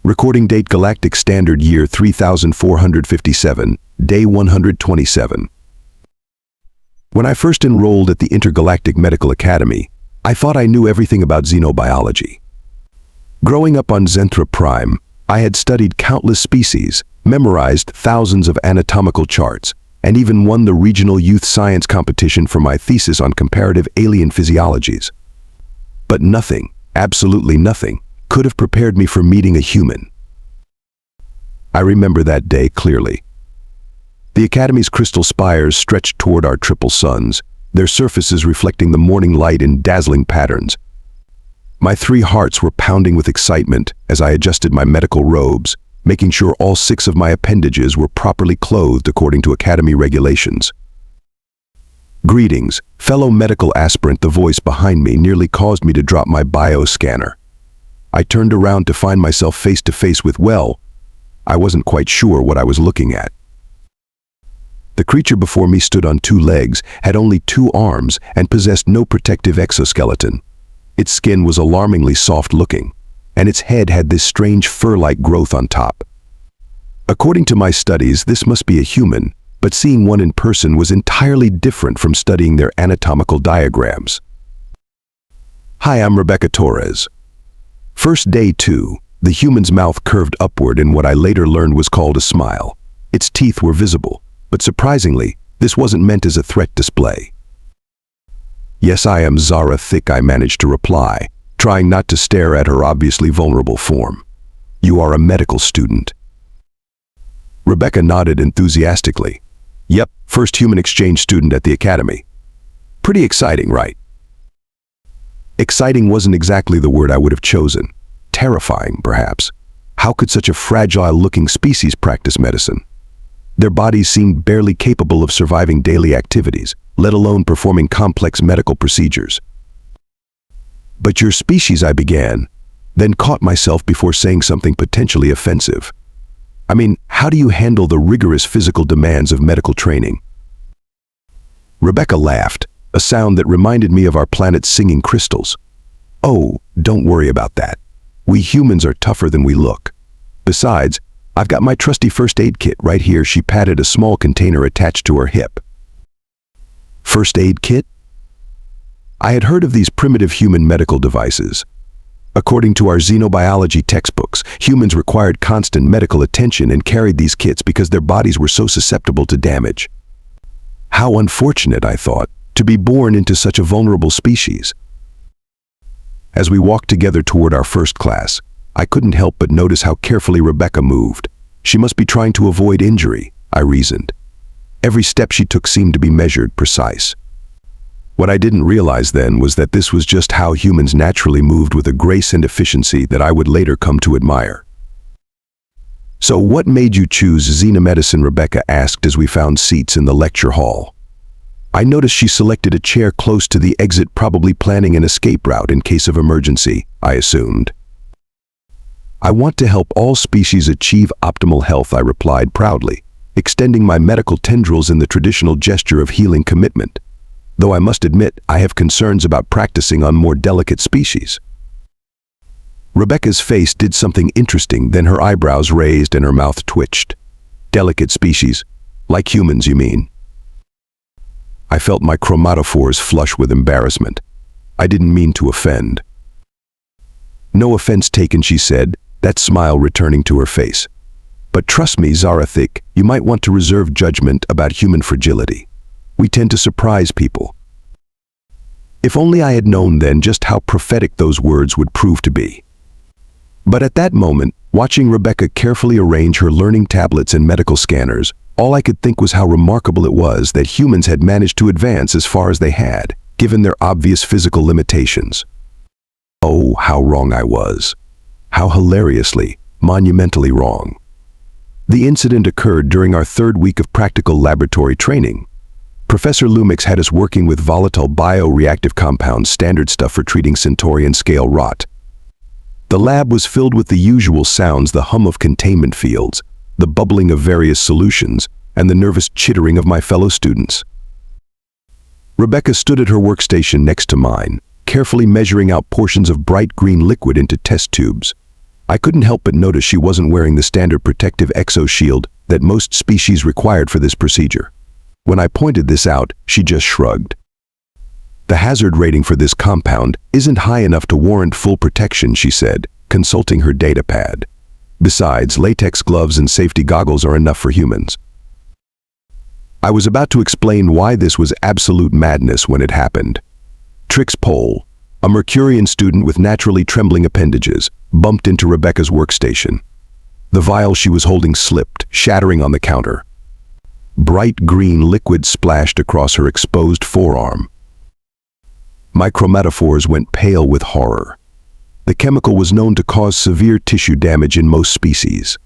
Recording date Galactic Standard Year 3457, Day 127. When I first enrolled at the Intergalactic Medical Academy, I thought I knew everything about xenobiology. Growing up on Zenthra Prime, I had studied countless species, memorized thousands of anatomical charts, and even won the regional youth science competition for my thesis on comparative alien physiologies. But nothing, absolutely nothing, could have prepared me for meeting a human. I remember that day clearly. The Academy's crystal spires stretched toward our triple suns, their surfaces reflecting the morning light in dazzling patterns. My 3 hearts were pounding with excitement as I adjusted my medical robes, making sure all 6 of my appendages were properly clothed according to Academy regulations. "Greetings, fellow medical aspirant," the voice behind me nearly caused me to drop my bioscanner. I turned around to find myself face to face with, well, I wasn't quite sure what I was looking at. The creature before me stood on 2 legs, had only 2 arms, and possessed no protective exoskeleton. Its skin was alarmingly soft-looking, and its head had this strange fur-like growth on top. According to my studies, this must be a human, but seeing one in person was entirely different from studying their anatomical diagrams. "Hi, I'm Rebecca Torres." First day 2, the human's mouth curved upward in what I later learned was called a smile. Its teeth were visible, but surprisingly, this wasn't meant as a threat display. "Yes, I am Zara Thick," I managed to reply, trying not to stare at her obviously vulnerable form. "You are a medical student." Rebecca nodded enthusiastically. "Yep, first human exchange student at the Academy." "Pretty exciting, right?" Exciting wasn't exactly the word I would have chosen. Terrifying, perhaps. How could such a fragile-looking species practice medicine? Their bodies seemed barely capable of surviving daily activities, let alone performing complex medical procedures. "But your species," I began, then caught myself before saying something potentially offensive. I mean, how do you handle the rigorous physical demands of medical training? Rebecca laughed, a sound that reminded me of our planet's singing crystals. "Oh, don't worry about that. We humans are tougher than we look. Besides, I've got my trusty first aid kit right here." She patted a small container attached to her hip. First aid kit? I had heard of these primitive human medical devices. According to our xenobiology textbooks, humans required constant medical attention and carried these kits because their bodies were so susceptible to damage. How unfortunate, I thought, to be born into such a vulnerable species. As we walked together toward our first class, I couldn't help but notice how carefully Rebecca moved. She must be trying to avoid injury, I reasoned. Every step she took seemed to be measured, precise. What I didn't realize then was that this was just how humans naturally moved, with a grace and efficiency that I would later come to admire. "So what made you choose xenomedicine?" Rebecca asked as we found seats in the lecture hall. I noticed she selected a chair close to the exit, probably planning an escape route in case of emergency, I assumed. "I want to help all species achieve optimal health," I replied proudly, extending my medical tendrils in the traditional gesture of healing commitment. Though I must admit, I have concerns about practicing on more delicate species. Rebecca's face did something interesting, then her eyebrows raised and her mouth twitched. "Delicate species? Like humans, you mean?" I felt my chromatophores flush with embarrassment. I didn't mean to offend. "No offense taken," she said, that smile returning to her face. "But trust me, Zara Thick, you might want to reserve judgment about human fragility. We tend to surprise people." If only I had known then just how prophetic those words would prove to be. But at that moment, watching Rebecca carefully arrange her learning tablets and medical scanners, all I could think was how remarkable it was that humans had managed to advance as far as they had, given their obvious physical limitations. Oh, how wrong I was. How hilariously, monumentally wrong. The incident occurred during our 3rd week of practical laboratory training. Professor Lumix had us working with volatile bioreactive compounds, standard stuff for treating Centaurian scale rot. The lab was filled with the usual sounds: the hum of containment fields, the bubbling of various solutions, and the nervous chittering of my fellow students. Rebecca stood at her workstation next to mine, carefully measuring out portions of bright green liquid into test tubes. I couldn't help but notice she wasn't wearing the standard protective exo-shield that most species required for this procedure. When I pointed this out, she just shrugged. The hazard rating for this compound isn't high enough to warrant full protection, she said, consulting her data pad. Besides, latex gloves and safety goggles are enough for humans. I was about to explain why this was absolute madness when it happened. Trix Pole, a Mercurian student with naturally trembling appendages, bumped into Rebecca's workstation. The vial she was holding slipped, shattering on the counter. Bright green liquid splashed across her exposed forearm. My chromatophores went pale with horror. The chemical was known to cause severe tissue damage in most species.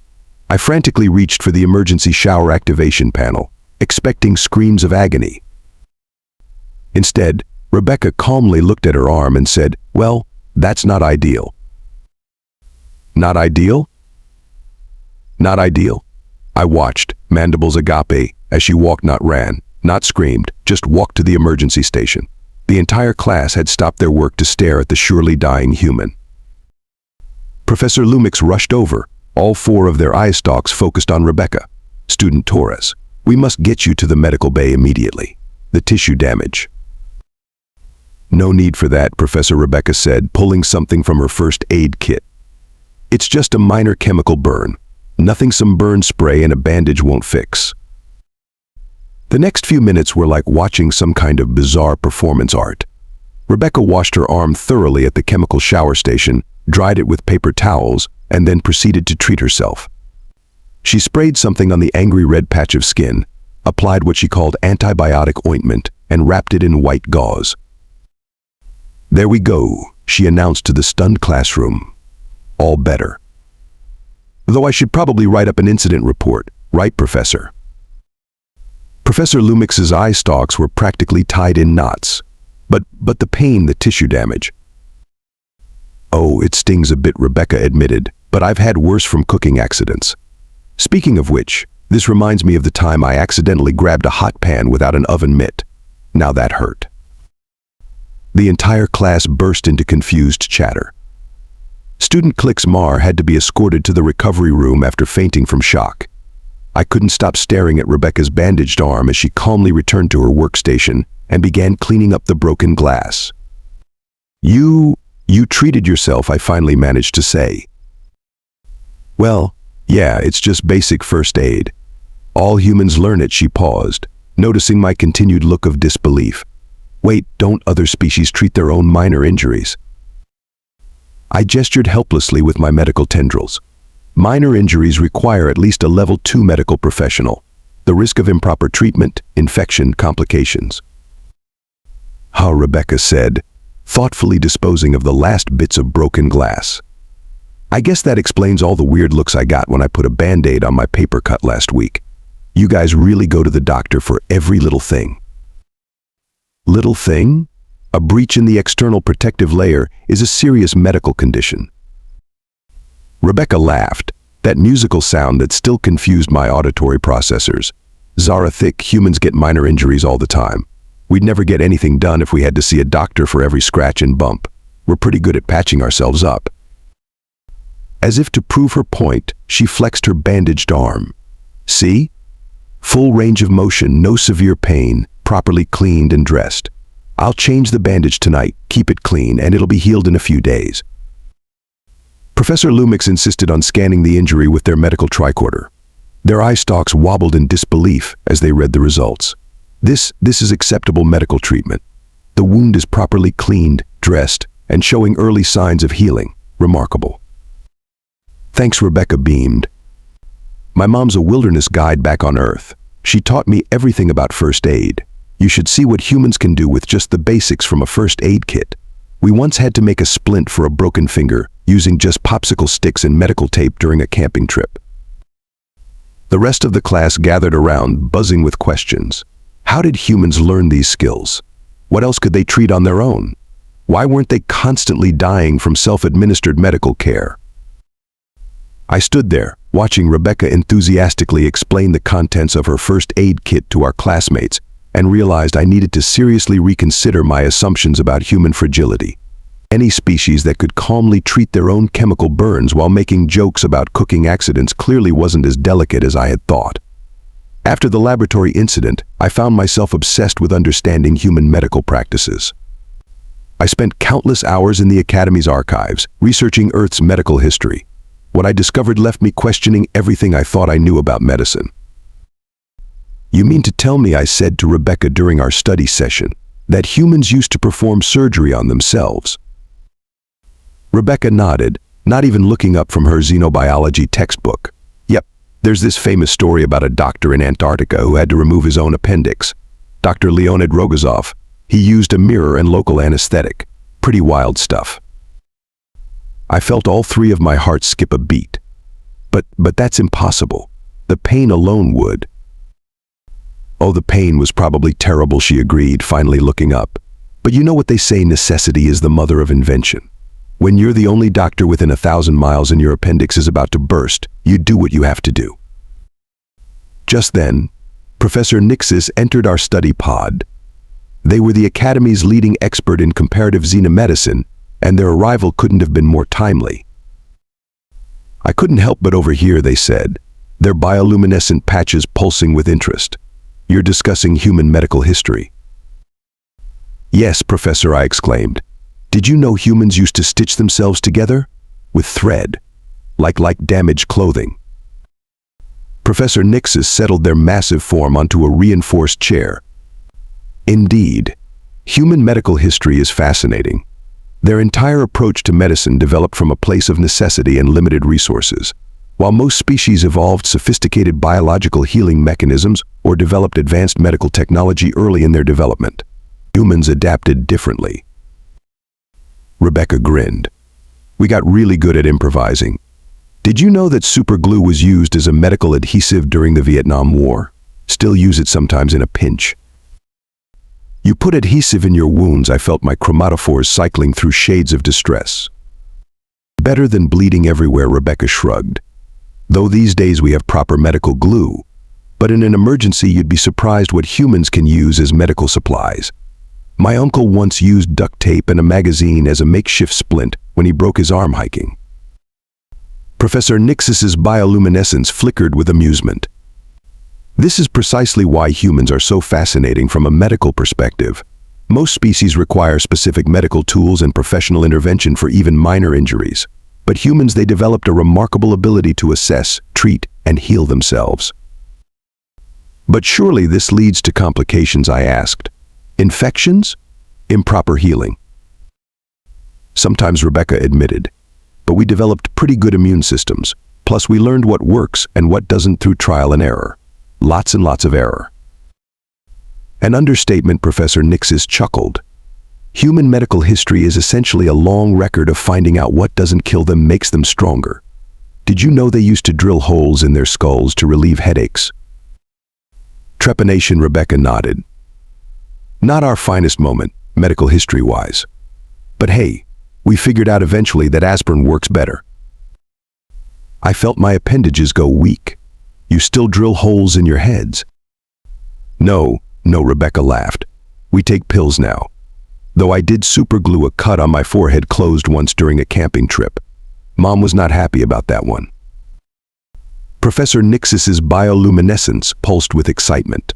I frantically reached for the emergency shower activation panel, expecting screams of agony. Instead, Rebecca calmly looked at her arm and said, "Well, that's not ideal." Not ideal? Not ideal. I watched, mandibles agape, as she walked, not ran, not screamed, just walked to the emergency station. The entire class had stopped their work to stare at the surely dying human. Professor Lumix rushed over, all four of their eye stalks focused on Rebecca. "Student Torres, we must get you to the medical bay immediately. The tissue damage." "No need for that," Professor Rebecca said, pulling something from her first aid kit. "It's just a minor chemical burn. Nothing some burn spray and a bandage won't fix." The next few minutes were like watching some kind of bizarre performance art. Rebecca washed her arm thoroughly at the chemical shower station, dried it with paper towels, and then proceeded to treat herself. She sprayed something on the angry red patch of skin, applied what she called antibiotic ointment, and wrapped it in white gauze. "There we go," she announced to the stunned classroom. "All better. Though I should probably write up an incident report, right, Professor?" Professor Lumix's eye stalks were practically tied in knots. But the pain, the tissue damage. "Oh, it stings a bit," Rebecca admitted, "but I've had worse from cooking accidents. Speaking of which, this reminds me of the time I accidentally grabbed a hot pan without an oven mitt. Now that hurt." The entire class burst into confused chatter. Student Clix Mar had to be escorted to the recovery room after fainting from shock. I couldn't stop staring at Rebecca's bandaged arm as she calmly returned to her workstation and began cleaning up the broken glass. You treated yourself," I finally managed to say. "Well, yeah, it's just basic first aid. All humans learn it," she paused, noticing my continued look of disbelief. "Wait, don't other species treat their own minor injuries?" I gestured helplessly with my medical tendrils. Minor injuries require at least a level 2 medical professional. The risk of improper treatment, infection, complications. "Huh," Rebecca said, thoughtfully disposing of the last bits of broken glass. "I guess that explains all the weird looks I got when I put a Band-Aid on my paper cut last week. You guys really go to the doctor for every little thing." Little thing? A breach in the external protective layer is a serious medical condition. Rebecca laughed, that musical sound that still confused my auditory processors. "Zara thick, humans get minor injuries all the time. We'd never get anything done if we had to see a doctor for every scratch and bump. We're pretty good at patching ourselves up." As if to prove her point, she flexed her bandaged arm. "See? Full range of motion, no severe pain, properly cleaned and dressed. I'll change the bandage tonight, keep it clean, and it'll be healed in a few days." Professor Lumix insisted on scanning the injury with their medical tricorder. Their eye stalks wobbled in disbelief as they read the results. This is acceptable medical treatment. The wound is properly cleaned, dressed, and showing early signs of healing. Remarkable." "Thanks," Rebecca beamed. "My mom's a wilderness guide back on Earth. She taught me everything about first aid. You should see what humans can do with just the basics from a first aid kit. We once had to make a splint for a broken finger using just popsicle sticks and medical tape during a camping trip." The rest of the class gathered around, buzzing with questions. How did humans learn these skills? What else could they treat on their own? Why weren't they constantly dying from self-administered medical care? I stood there, watching Rebecca enthusiastically explain the contents of her first aid kit to our classmates, and realized I needed to seriously reconsider my assumptions about human fragility. Any species that could calmly treat their own chemical burns while making jokes about cooking accidents clearly wasn't as delicate as I had thought. After the laboratory incident, I found myself obsessed with understanding human medical practices. I spent countless hours in the Academy's archives, researching Earth's medical history. What I discovered left me questioning everything I thought I knew about medicine. "You mean to tell me," I said to Rebecca during our study session, "that humans used to perform surgery on themselves?" Rebecca nodded, not even looking up from her xenobiology textbook. "Yep, there's this famous story about a doctor in Antarctica who had to remove his own appendix. Dr. Leonid Rogozov. He used a mirror and local anesthetic. Pretty wild stuff." I felt all three of my hearts skip a beat. But that's impossible. The pain alone would. "Oh, the pain was probably terrible," she agreed, finally looking up. "But you know what they say, necessity is the mother of invention. When you're the only doctor within 1,000 miles and your appendix is about to burst, you do what you have to do." Just then, Professor Nixis entered our study pod. They were the Academy's leading expert in comparative xenomedicine, and their arrival couldn't have been more timely. "I couldn't help but overhear," they said, their bioluminescent patches pulsing with interest. "You're discussing human medical history." "Yes, Professor," I exclaimed. "Did you know humans used to stitch themselves together? With thread. Like damaged clothing." Professor Nixis settled their massive form onto a reinforced chair. "Indeed, human medical history is fascinating. Their entire approach to medicine developed from a place of necessity and limited resources. While most species evolved sophisticated biological healing mechanisms or developed advanced medical technology early in their development, humans adapted differently." Rebecca grinned. "We got really good at improvising. Did you know that superglue was used as a medical adhesive during the Vietnam War? Still use it sometimes in a pinch." "You put adhesive in your wounds," I felt my chromatophores cycling through shades of distress. "Better than bleeding everywhere," Rebecca shrugged. "Though these days we have proper medical glue, but in an emergency you'd be surprised what humans can use as medical supplies. My uncle once used duct tape and a magazine as a makeshift splint when he broke his arm hiking." Professor Nixis's bioluminescence flickered with amusement. "This is precisely why humans are so fascinating from a medical perspective. Most species require specific medical tools and professional intervention for even minor injuries. But humans, they developed a remarkable ability to assess, treat, and heal themselves." "But surely this leads to complications," I asked. "Infections? Improper healing?" "Sometimes," Rebecca admitted. "But we developed pretty good immune systems. Plus we learned what works and what doesn't through trial and error. Lots and lots of error." "An understatement," Professor Nixis chuckled. "Human medical history is essentially a long record of finding out what doesn't kill them makes them stronger. Did you know they used to drill holes in their skulls to relieve headaches?" Trepidation, Rebecca nodded. "Not our finest moment, medical history-wise. But hey, we figured out eventually that aspirin works better." I felt my appendages go weak. "You still drill holes in your heads?" No, Rebecca laughed. "We take pills now. Though I did superglue a cut on my forehead closed once during a camping trip. Mom was not happy about that one." Professor Nixis's bioluminescence pulsed with excitement.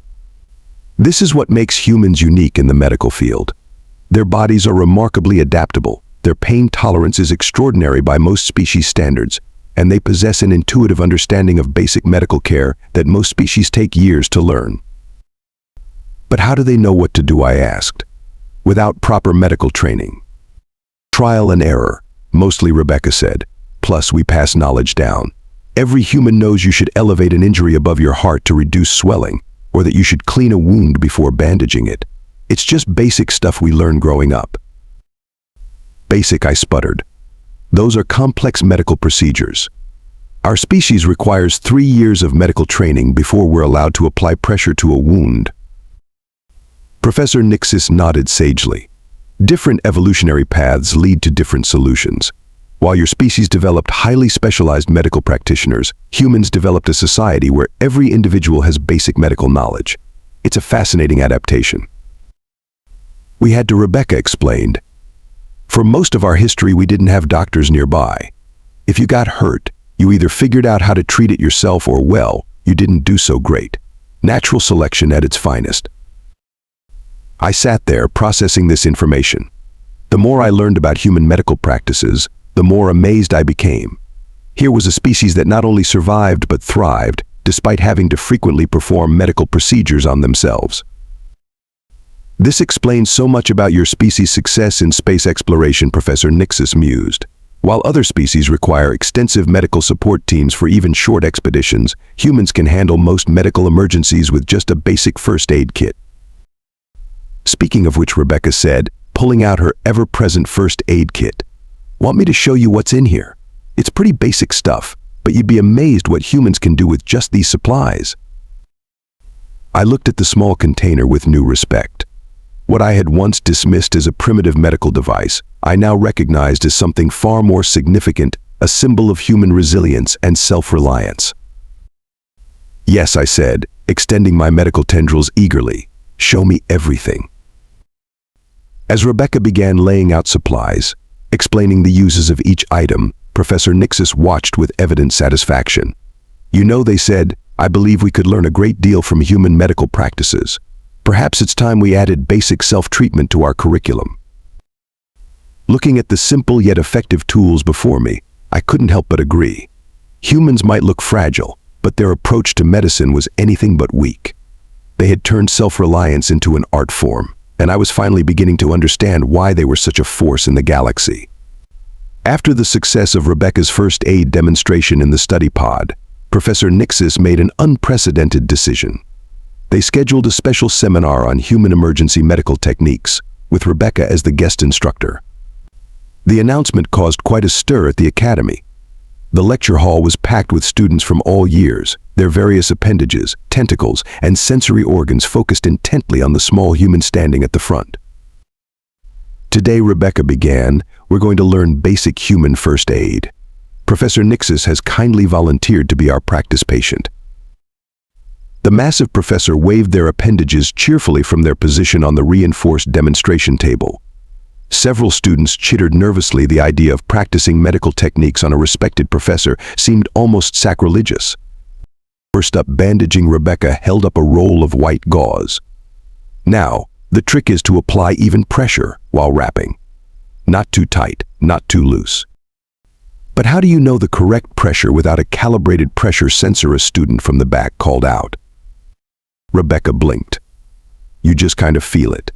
"This is what makes humans unique in the medical field. Their bodies are remarkably adaptable, their pain tolerance is extraordinary by most species standards, and they possess an intuitive understanding of basic medical care that most species take years to learn." "But how do they know what to do?" I asked. "Without proper medical training." "Trial and error," mostly, Rebecca said. "Plus we pass knowledge down. Every human knows you should elevate an injury above your heart to reduce swelling, or that you should clean a wound before bandaging it. It's just basic stuff we learn growing up." "Basic," I sputtered. "Those are complex medical procedures. Our species requires 3 years of medical training before we're allowed to apply pressure to a wound." Professor Nixis nodded sagely. "Different evolutionary paths lead to different solutions. While your species developed highly specialized medical practitioners, humans developed a society where every individual has basic medical knowledge. It's a fascinating adaptation." "We had to," Rebecca explained. For most of our history, we didn't have doctors nearby. If you got hurt, you either figured out how to treat it yourself or, well, you didn't do so great. Natural selection at its finest. I sat there processing this information. The more I learned about human medical practices, the more amazed I became. Here was a species that not only survived but thrived, despite having to frequently perform medical procedures on themselves. This explains so much about your species' success in space exploration, Professor Nixis mused. While other species require extensive medical support teams for even short expeditions, humans can handle most medical emergencies with just a basic first aid kit. Speaking of which, Rebecca said, pulling out her ever-present first aid kit. Want me to show you what's in here? It's pretty basic stuff, but you'd be amazed what humans can do with just these supplies. I looked at the small container with new respect. What I had once dismissed as a primitive medical device, I now recognized as something far more significant, a symbol of human resilience and self-reliance. Yes, I said, extending my medical tendrils eagerly. Show me everything. As Rebecca began laying out supplies, explaining the uses of each item, Professor Nixis watched with evident satisfaction. You know, they said, I believe we could learn a great deal from human medical practices. Perhaps it's time we added basic self-treatment to our curriculum. Looking at the simple yet effective tools before me, I couldn't help but agree. Humans might look fragile, but their approach to medicine was anything but weak. They had turned self-reliance into an art form, and I was finally beginning to understand why they were such a force in the galaxy. After the success of Rebecca's first aid demonstration in the study pod, Professor Nixis made an unprecedented decision. They scheduled a special seminar on human emergency medical techniques, with Rebecca as the guest instructor. The announcement caused quite a stir at the academy. The lecture hall was packed with students from all years, their various appendages, tentacles, and sensory organs focused intently on the small human standing at the front. Today, Rebecca began, we're going to learn basic human first aid. Professor Nixis has kindly volunteered to be our practice patient. The massive professor waved their appendages cheerfully from their position on the reinforced demonstration table. Several students chittered nervously. The idea of practicing medical techniques on a respected professor seemed almost sacrilegious. First up, bandaging, Rebecca held up a roll of white gauze. Now, the trick is to apply even pressure while wrapping. Not too tight, not too loose. But how do you know the correct pressure without a calibrated pressure sensor? A student from the back called out. Rebecca blinked. You just kind of feel it.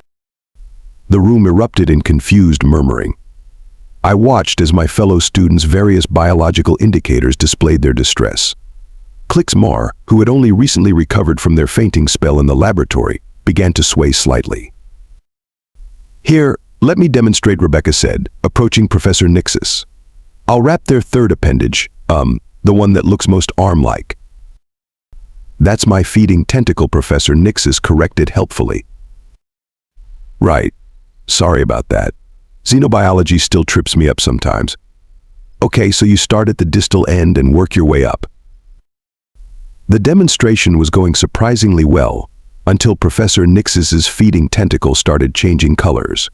The room erupted in confused murmuring. I watched as my fellow students' various biological indicators displayed their distress. Klixmar, who had only recently recovered from their fainting spell in the laboratory, began to sway slightly. Here, let me demonstrate, Rebecca said, approaching Professor Nixis. I'll wrap their third appendage, the one that looks most arm-like. That's my feeding tentacle, Professor Nixis corrected helpfully. Right. Sorry about that. Xenobiology still trips me up sometimes. Okay, so you start at the distal end and work your way up. The demonstration was going surprisingly well until Professor Nixis's feeding tentacle started changing colors.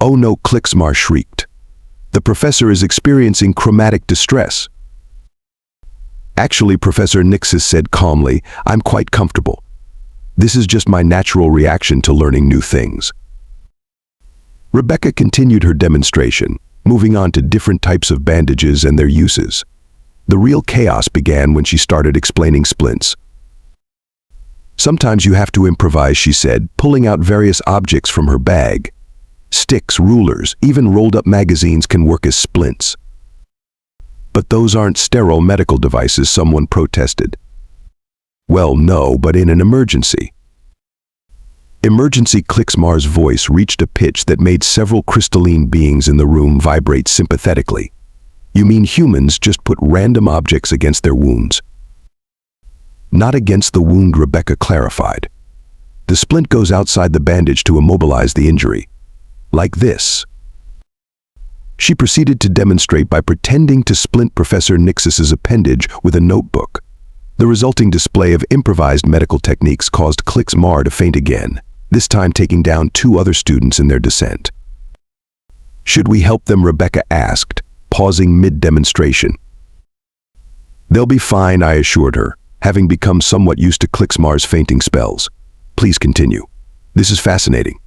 Oh no, Klixmar shrieked. The professor is experiencing chromatic distress. Actually, Professor Nixis said calmly, I'm quite comfortable. This is just my natural reaction to learning new things. Rebecca continued her demonstration, moving on to different types of bandages and their uses. The real chaos began when she started explaining splints. Sometimes you have to improvise, she said, pulling out various objects from her bag. Sticks, rulers, even rolled-up magazines can work as splints. But those aren't sterile medical devices, someone protested. Well, no, but in an emergency. Emergency, Klixmar's voice reached a pitch that made several crystalline beings in the room vibrate sympathetically. You mean humans just put random objects against their wounds? Not against the wound, Rebecca clarified. The splint goes outside the bandage to immobilize the injury. Like this. She proceeded to demonstrate by pretending to splint Professor Nixis's appendage with a notebook. The resulting display of improvised medical techniques caused Klixmar to faint again, this time taking down two other students in their descent. "Should we help them?" Rebecca asked, pausing mid-demonstration. "They'll be fine," I assured her, having become somewhat used to Klixmar's fainting spells. "Please continue. This is fascinating."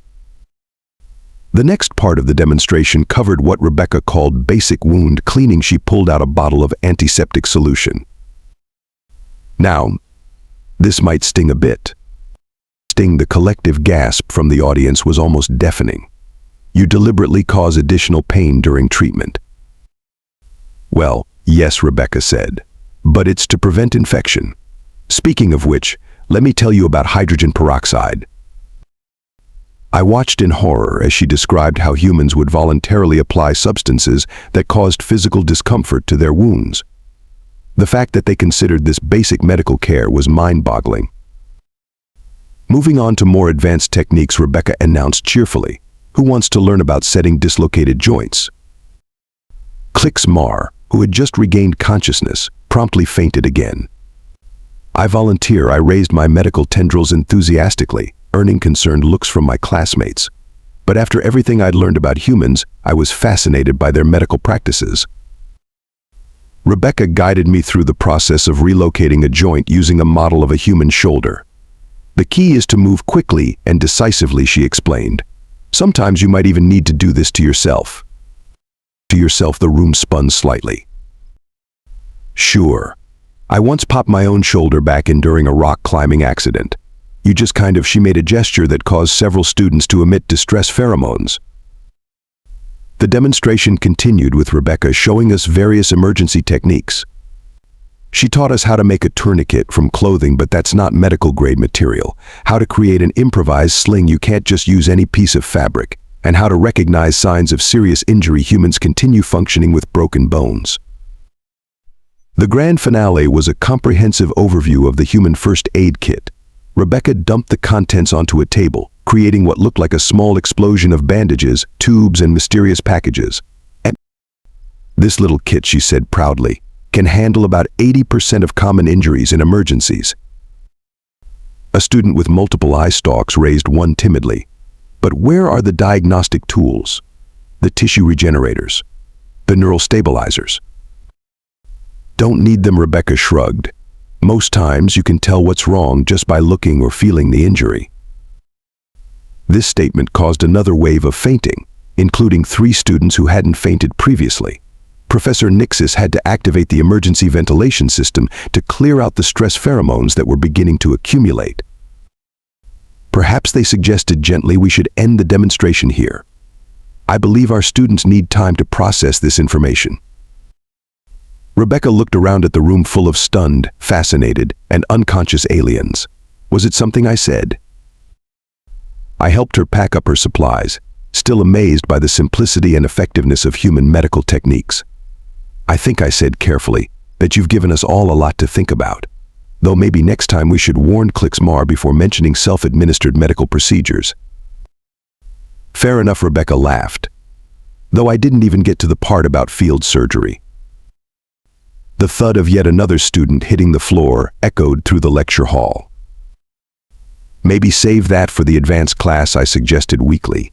The next part of the demonstration covered what Rebecca called basic wound cleaning. She pulled out a bottle of antiseptic solution. Now, this might sting a bit. The collective gasp from the audience was almost deafening. "You deliberately cause additional pain during treatment." "Well, yes," Rebecca said, "but it's to prevent infection. Speaking of which, let me tell you about hydrogen peroxide." I watched in horror as she described how humans would voluntarily apply substances that caused physical discomfort to their wounds. The fact that they considered this basic medical care was mind-boggling. Moving on to more advanced techniques, Rebecca announced cheerfully, "Who wants to learn about setting dislocated joints?" Klixmar, who had just regained consciousness, promptly fainted again. "I volunteer." I raised my medical tendrils enthusiastically, earning concerned looks from my classmates. But after everything I'd learned about humans, I was fascinated by their medical practices. Rebecca guided me through the process of relocating a joint using a model of a human shoulder. "The key is to move quickly and decisively," she explained. "Sometimes you might even need to do this to yourself." The room spun slightly. "Sure. I once popped my own shoulder back in during a rock climbing accident. You just she made a gesture that caused several students to emit distress pheromones." The demonstration continued with Rebecca showing us various emergency techniques. She taught us how to make a tourniquet from clothing, but that's not medical-grade material, how to create an improvised sling, you can't just use any piece of fabric, and how to recognize signs of serious injury. Humans continue functioning with broken bones. The grand finale was a comprehensive overview of the human first aid kit. Rebecca dumped the contents onto a table, creating what looked like a small explosion of bandages, tubes, and mysterious packages. "And this little kit," she said proudly, "can handle about 80% of common injuries in emergencies." A student with multiple eye stalks raised one timidly. "But where are the diagnostic tools? The tissue regenerators? The neural stabilizers?" "Don't need them," Rebecca shrugged. "Most times you can tell what's wrong just by looking or feeling the injury." This statement caused another wave of fainting, including 3 students who hadn't fainted previously. Professor Nixis had to activate the emergency ventilation system to clear out the stress pheromones that were beginning to accumulate. Perhaps they suggested gently we should end the demonstration here. "I believe our students need time to process this information." Rebecca looked around at the room full of stunned, fascinated, and unconscious aliens. Was it something I said? I helped her pack up her supplies, still amazed by the simplicity and effectiveness of human medical techniques. "I think," I said carefully, "that you've given us all a lot to think about. Though maybe next time we should warn Klixmar before mentioning self-administered medical procedures." "Fair enough," Rebecca laughed. "Though I didn't even get to the part about field surgery." The thud of yet another student hitting the floor echoed through the lecture hall. "Maybe save that for the advanced class," I suggested weakly.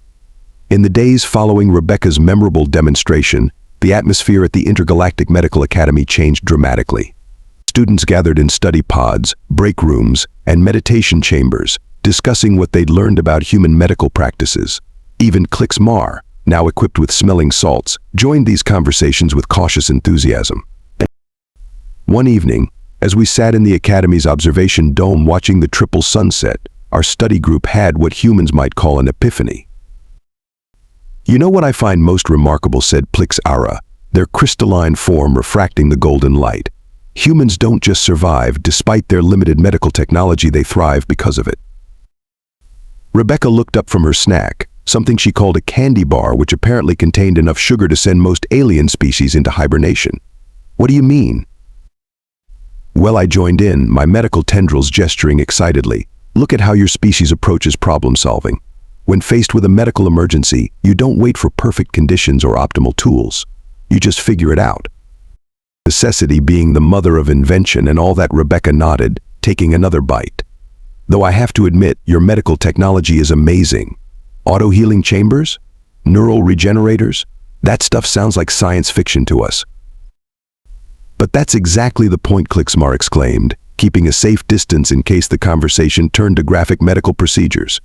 In the days following Rebecca's memorable demonstration, the atmosphere at the Intergalactic Medical Academy changed dramatically. Students gathered in study pods, break rooms, and meditation chambers, discussing what they'd learned about human medical practices. Even Klixmar, now equipped with smelling salts, joined these conversations with cautious enthusiasm. One evening, as we sat in the Academy's observation dome watching the triple sunset, our study group had what humans might call an epiphany. "You know what I find most remarkable," said Plix Ara, "their crystalline form refracting the golden light. Humans don't just survive despite their limited medical technology, they thrive because of it." Rebecca looked up from her snack, something she called a candy bar which apparently contained enough sugar to send most alien species into hibernation. "What do you mean?" "Well," I joined in, my medical tendrils gesturing excitedly. "Look at how your species approaches problem solving. When faced with a medical emergency, you don't wait for perfect conditions or optimal tools. You just figure it out." Necessity being the mother of invention and all that. Rebecca nodded, taking another bite. "Though I have to admit, your medical technology is amazing. Auto-healing chambers? Neural regenerators? That stuff sounds like science fiction to us. But that's exactly the point, Klixmar exclaimed, keeping a safe distance in case the conversation turned to graphic medical procedures.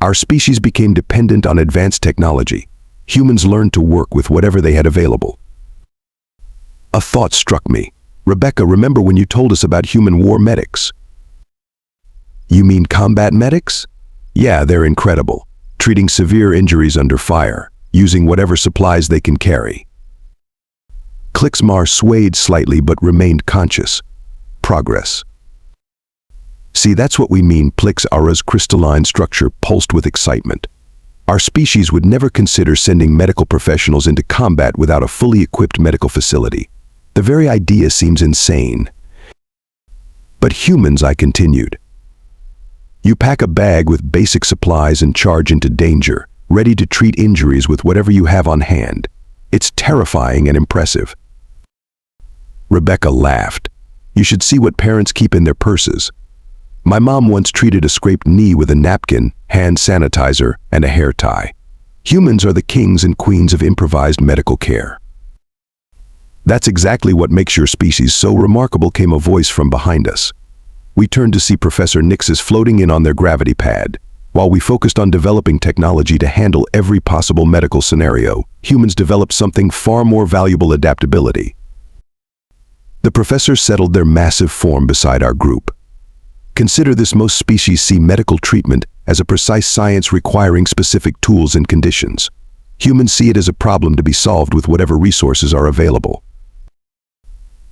Our species became dependent on advanced technology. Humans learned to work with whatever they had available. A thought struck me. Rebecca, remember when you told us about human war medics? You mean combat medics? Yeah, they're incredible. Treating severe injuries under fire, using whatever supplies they can carry. Klixmar swayed slightly but remained conscious. Progress. See, that's what we mean. Plix-Ara's crystalline structure pulsed with excitement. Our species would never consider sending medical professionals into combat without a fully equipped medical facility. The very idea seems insane. But humans, I continued. You pack a bag with basic supplies and charge into danger, ready to treat injuries with whatever you have on hand. It's terrifying and impressive. Rebecca laughed. You should see what parents keep in their purses. My mom once treated a scraped knee with a napkin, hand sanitizer, and a hair tie. Humans are the kings and queens of improvised medical care. That's exactly what makes your species so remarkable, came a voice from behind us. We turned to see Professor Nixis floating in on their gravity pad. While we focused on developing technology to handle every possible medical scenario, humans developed something far more valuable: adaptability. The professor settled their massive form beside our group. Consider this: most species see medical treatment as a precise science requiring specific tools and conditions. Humans see it as a problem to be solved with whatever resources are available.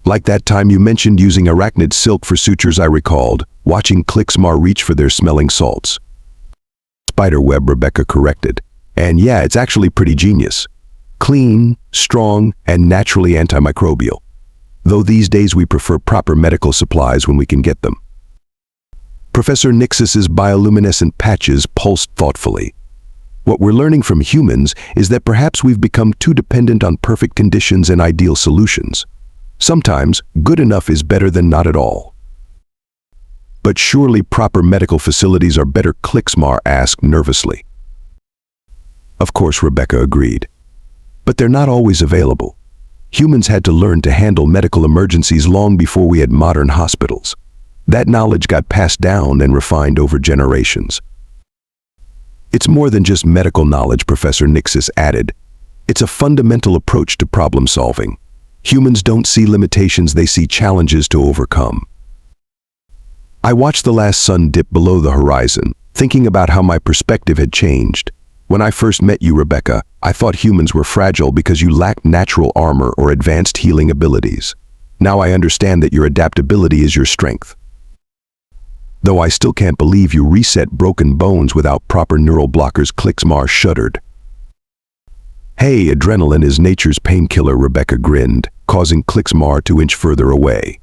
Like that time you mentioned using arachnid silk for sutures, I recalled, watching Klixmar reach for their smelling salts. Spiderweb, Rebecca corrected. And yeah, it's actually pretty genius. Clean, strong, and naturally antimicrobial. Though these days we prefer proper medical supplies when we can get them. Professor Nixis's bioluminescent patches pulsed thoughtfully. What we're learning from humans is that perhaps we've become too dependent on perfect conditions and ideal solutions. Sometimes, good enough is better than not at all. But surely proper medical facilities are better, Klixmar asked nervously. Of course, Rebecca agreed. But they're not always available. Humans had to learn to handle medical emergencies long before we had modern hospitals. That knowledge got passed down and refined over generations. It's more than just medical knowledge, Professor Nixis added. It's a fundamental approach to problem solving. Humans don't see limitations, they see challenges to overcome. I watched the last sun dip below the horizon, thinking about how my perspective had changed. When I first met you, Rebecca, I thought humans were fragile because you lacked natural armor or advanced healing abilities. Now I understand that your adaptability is your strength. Though I still can't believe you reset broken bones without proper neural blockers, Klixmar shuddered. Hey, adrenaline is nature's painkiller, Rebecca grinned, causing Klixmar to inch further away.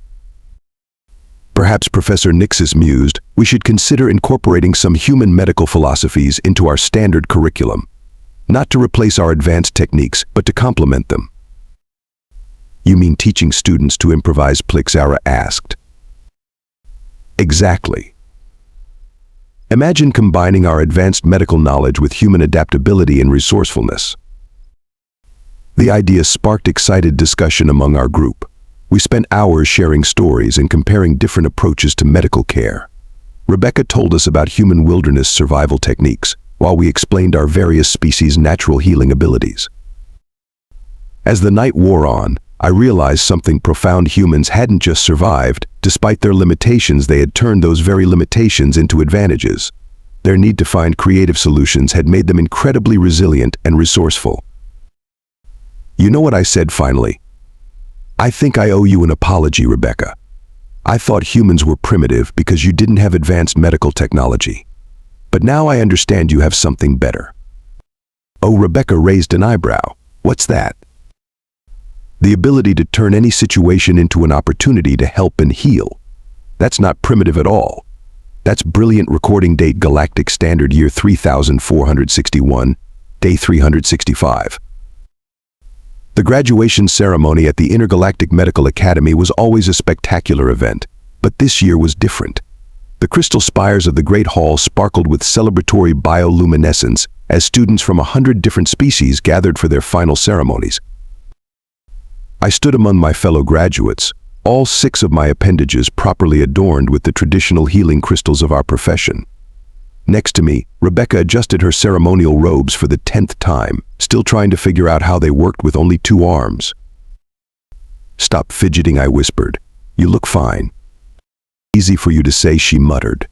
Perhaps, Professor Nixis mused, we should consider incorporating some human medical philosophies into our standard curriculum. Not to replace our advanced techniques, but to complement them. You mean teaching students to improvise? Plix-Ara asked. Exactly. Imagine combining our advanced medical knowledge with human adaptability and resourcefulness. The idea sparked excited discussion among our group. We spent hours sharing stories and comparing different approaches to medical care. Rebecca told us about human wilderness survival techniques, while we explained our various species' natural healing abilities. As the night wore on, I realized something profound: humans hadn't just survived. Despite their limitations, they had turned those very limitations into advantages. Their need to find creative solutions had made them incredibly resilient and resourceful. You know what I said finally? I think I owe you an apology, Rebecca. I thought humans were primitive because you didn't have advanced medical technology. But now I understand you have something better. Oh, Rebecca raised an eyebrow. What's that? The ability to turn any situation into an opportunity to help and heal. That's not primitive at all. That's brilliant. Recording date Galactic Standard Year 3461, Day 365. The graduation ceremony at the Intergalactic Medical Academy was always a spectacular event, but this year was different. The crystal spires of the Great Hall sparkled with celebratory bioluminescence as students from 100 different species gathered for their final ceremonies. I stood among my fellow graduates, all 6 of my appendages properly adorned with the traditional healing crystals of our profession. Next to me, Rebecca adjusted her ceremonial robes for the 10th time, still trying to figure out how they worked with only 2 arms. "Stop fidgeting," I whispered. "You look fine." "Easy for you to say," she muttered.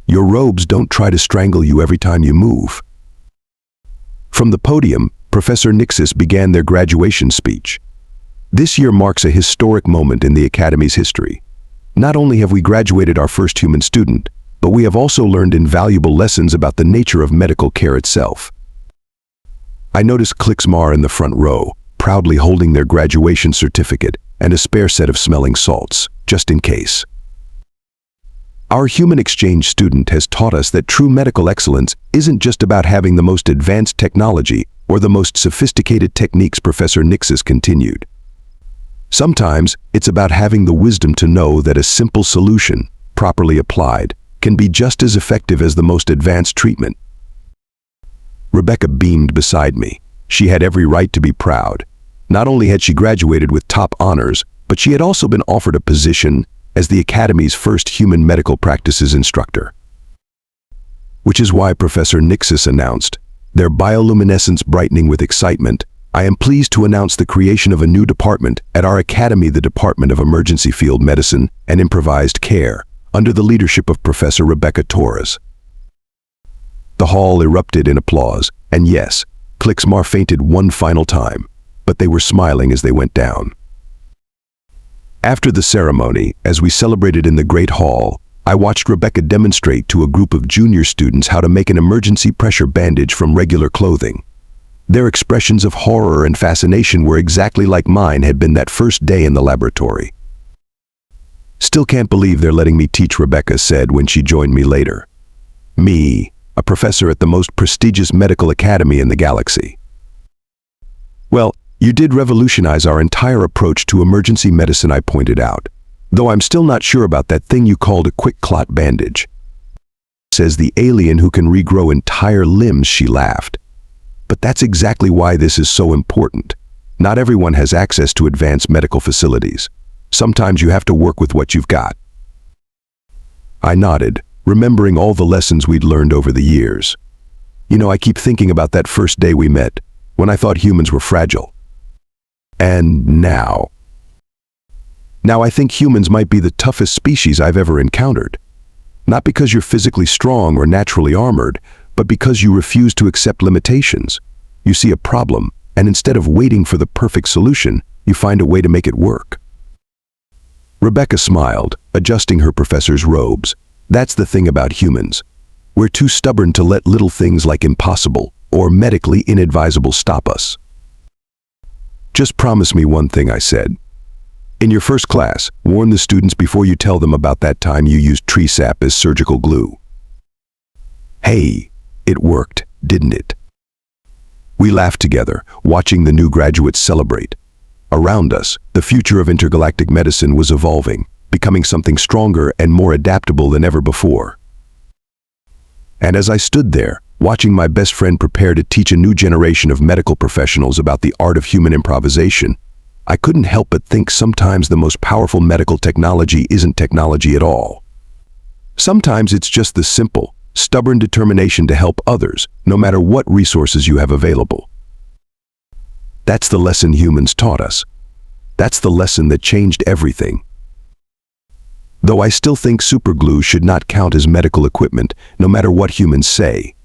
"Your robes don't try to strangle you every time you move." From the podium, Professor Nixis began their graduation speech. This year marks a historic moment in the Academy's history. Not only have we graduated our first human student, but we have also learned invaluable lessons about the nature of medical care itself. I noticed Klixmar in the front row, proudly holding their graduation certificate and a spare set of smelling salts, just in case. Our human exchange student has taught us that true medical excellence isn't just about having the most advanced technology or the most sophisticated techniques, Professor Nixis continued. Sometimes it's about having the wisdom to know that a simple solution, properly applied, can be just as effective as the most advanced treatment. Rebecca beamed beside me. She had every right to be proud. Not only had she graduated with top honors, but she had also been offered a position as the Academy's first human medical practices instructor. Which is why Professor Nixis announced, their bioluminescence brightening with excitement, "I am pleased to announce the creation of a new department at our Academy, the Department of Emergency Field Medicine and Improvised Care, under the leadership of Professor Rebecca Torres." The hall erupted in applause, and yes, Klixmar fainted one final time, but they were smiling as they went down. After the ceremony, as we celebrated in the Great Hall, I watched Rebecca demonstrate to a group of junior students how to make an emergency pressure bandage from regular clothing. Their expressions of horror and fascination were exactly like mine had been that first day in the laboratory. "Still can't believe they're letting me teach," Rebecca said when she joined me later. Me, a professor at the most prestigious medical academy in the galaxy. "Well, you did revolutionize our entire approach to emergency medicine," I pointed out, "though I'm still not sure about that thing you called a quick clot bandage." "Says the alien who can regrow entire limbs," she laughed. "But that's exactly why this is so important. Not everyone has access to advanced medical facilities. Sometimes you have to work with what you've got." I nodded, remembering all the lessons we'd learned over the years. "You know, I keep thinking about that first day we met, when I thought humans were fragile. And now I think humans might be the toughest species I've ever encountered. Not because you're physically strong or naturally armored, but because you refuse to accept limitations. You see a problem, and instead of waiting for the perfect solution, you find a way to make it work." Rebecca smiled, adjusting her professor's robes. "That's the thing about humans. We're too stubborn to let little things like impossible or medically inadvisable stop us." "Just promise me one thing," I said. "In your first class, warn the students before you tell them about that time you used tree sap as surgical glue." Hey, it worked, didn't it? We laughed together, watching the new graduates celebrate. Around us, the future of intergalactic medicine was evolving, becoming something stronger and more adaptable than ever before. And as I stood there, watching my best friend prepare to teach a new generation of medical professionals about the art of human improvisation, I couldn't help but think sometimes the most powerful medical technology isn't technology at all. Sometimes it's just the simple, stubborn determination to help others, no matter what resources you have available. That's the lesson humans taught us. That's the lesson that changed everything. Though I still think superglue should not count as medical equipment, no matter what humans say.